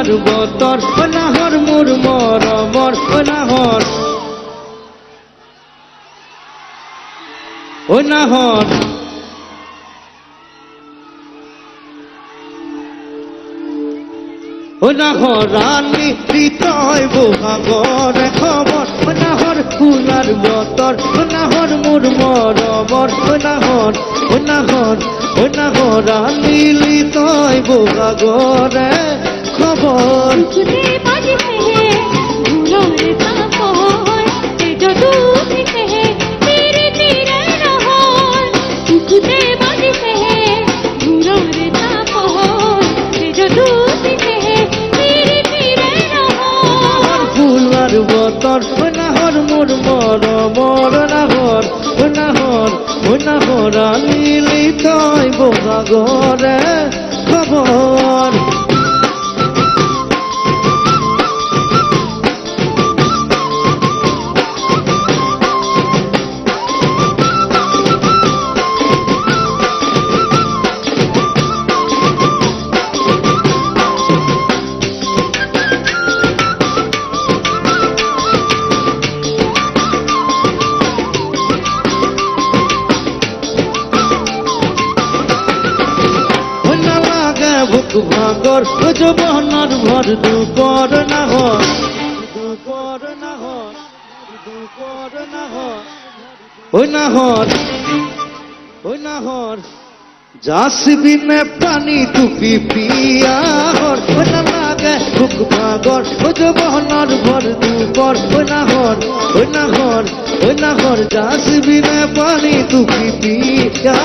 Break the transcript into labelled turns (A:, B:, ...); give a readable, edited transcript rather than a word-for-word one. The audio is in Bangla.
A: ফুলার বতর ও নাহর মোর মরমর ও নাহর ও নাহর ও নাহর রানী হৃদয় বহাগর খবর ও নাহর ফুলার বতর ও নাহর মোর মরমর ও নাহর ও নাহর ও নাহর রানী হৃদয় বহাগর খবর বতর ও নাহর মোর মরমর নাহর ও নাহর ও নাহর রানী হৃদয় বহাগর খবর বুক ভাগর ও যৌবনার ভর দুপর নাহর দুপর নাহর দুপর নাহর ও নাহর ও নাহর জাসবিনে পানি টুপি পিয়া হর ও না লাগে বুক ভাগর ও যৌবনার ভর দুপর ও নাহর ও নাহর ও নাহর জাসবিনে পানি টুপি পিয়া